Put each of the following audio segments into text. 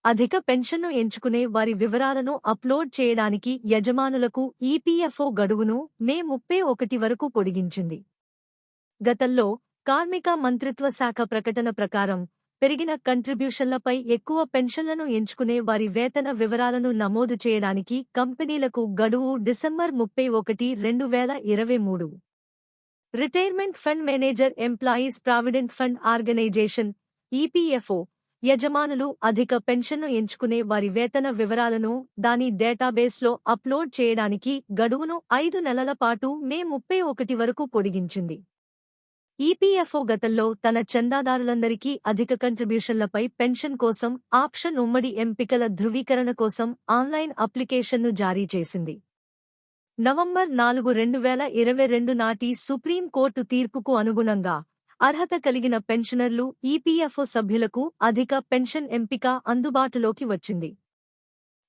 అధిక పెన్షన్ను ఎంచుకునే వారి వివరాలను అప్లోడ్ చేయడానికి యజమానులకు ఈపీఎఫ్ఓ గడువును మే 31 వరకు పొడిగించింది. గతంలో కార్మిక మంత్రిత్వ శాఖ ప్రకటన ప్రకారం పెరిగిన కంట్రిబ్యూషన్లపై ఎక్కువ పెన్షన్లను ఎంచుకునే వారి వేతన వివరాలను నమోదు చేయడానికి కంపెనీలకు గడువు December 31, 2023. Retirement fund manager employees provident fund organisation EPFO యజమానులు అధిక పెన్షన్ను ఎంచుకునే వారి వేతన వివరాలను దాని డేటాబేస్లో అప్లోడ్ చేయడానికి గడువును 5 నెలల పాటు మే 31 వరకు పొడిగించింది. ఈపీఎఫ్ఓ గతంలో తన చందాదారులందరికీ అధిక కంట్రిబ్యూషన్లపై పెన్షన్ కోసం ఆప్షన్ ఉమ్మడి ఎంపికల ధృవీకరణ కోసం ఆన్లైన్ అప్లికేషన్ను జారీ చేసింది. నవంబర్ 4, 2022 నాటి సుప్రీంకోర్టు తీర్పుకు అనుగుణంగా అర్హత కలిగిన పెన్షనర్లు ఈపీఎఫ్ఓ సభ్యులకు అధిక పెన్షన్ ఎంపిక అందుబాటులోకి వచ్చింది.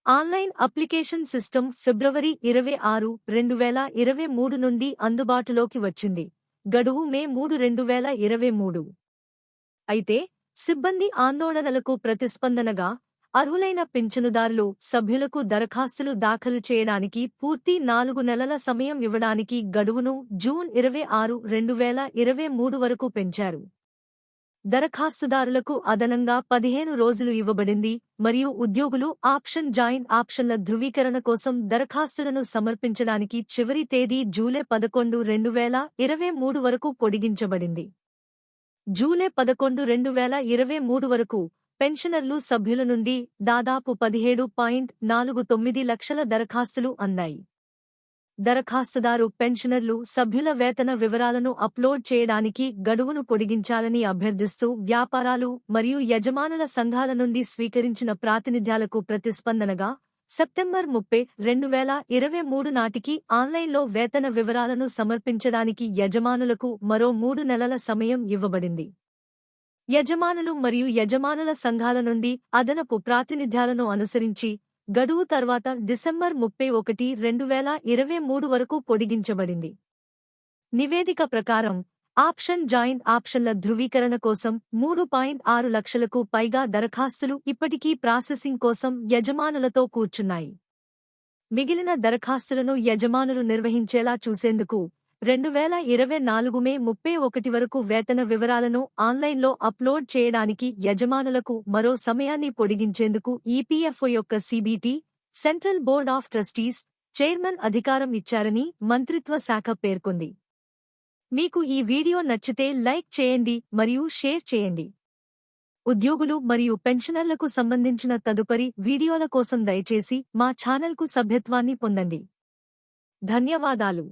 ఆన్లైన్ అప్లికేషన్ సిస్టమ్ ఫిబ్రవరి 26, 2023 నుండి అందుబాటులోకి వచ్చింది. గడువు మే 3, 2023. అయితే సిబ్బంది ఆందోళనలకు ప్రతిస్పందనగా అర్హులైన పింఛనుదారులు సభ్యులకు దరఖాస్తులు దాఖలు చేయడానికి పూర్తి 4 నెలల సమయం ఇవ్వడానికి గడువును జూన్ 26, 2023 వరకు పెంచారు. దరఖాస్తుదారులకు అదనంగా 15 రోజులు ఇవ్వబడింది మరియు ఉద్యోగులు ఆప్షన్ జాయింట్ ఆప్షన్ల ధృవీకరణ కోసం దరఖాస్తులను సమర్పించడానికి చివరి తేదీ జూలై 11, 2023 వరకు పొడిగించబడింది. జూలై 11, 2023 వరకు పెన్షనర్లు సభ్యుల నుండి దాదాపు 17.49 లక్షల దరఖాస్తులు అందాయి. దరఖాస్తుదారు పెన్షనర్లు సభ్యుల వేతన వివరాలను అప్లోడ్ చేయడానికి గడువును పొడిగించాలని అభ్యర్థిస్తూ వ్యాపారాలు మరియు యజమానుల సంఘాల నుండి స్వీకరించిన ప్రాతినిధ్యాలకు ప్రతిస్పందనగా సెప్టెంబర్ 30, 2023 నాటికి ఆన్లైన్లో వేతన వివరాలను సమర్పించడానికి యజమానులకు మరో 3 నెలల సమయం ఇవ్వబడింది. యజమానులు మరియు యజమానుల సంఘాల నుండి అదనపు ప్రాతినిధ్యాలను అనుసరించి గడువు తర్వాత డిసెంబర్ 31, 2023 వరకు పొడిగించబడింది. నివేదిక ప్రకారం ఆప్షన్ జాయింట్ ఆప్షన్ల ధృవీకరణ కోసం 3.6 లక్షలకు పైగా దరఖాస్తులు ఇప్పటికీ ప్రాసెసింగ్ కోసం యజమానులతో కూర్చున్నాయి. మిగిలిన దరఖాస్తులను యజమానులు నిర్వహించేలా చూసేందుకు 2024 మే 31 వరకు వేతన వివరాలను ఆన్లైన్లో అప్లోడ్ చేయడానికి యజమానులకు మరో సమయాన్ని పొడిగించేందుకు ఈపీఎఫ్ఓ యొక్క CBT central board of trustees chairman అధికారం ఇచ్చారని మంత్రిత్వ శాఖ పేర్కొంది. మీకు ఈ వీడియో నచ్చితే లైక్ చేయండి మరియు షేర్ చేయండి. ఉద్యోగులు మరియు పెన్షనర్లకు సంబంధించిన తదుపరి వీడియోల కోసం దయచేసి మా ఛానల్కు సభ్యత్వాన్ని పొందండి. ధన్యవాదాలు.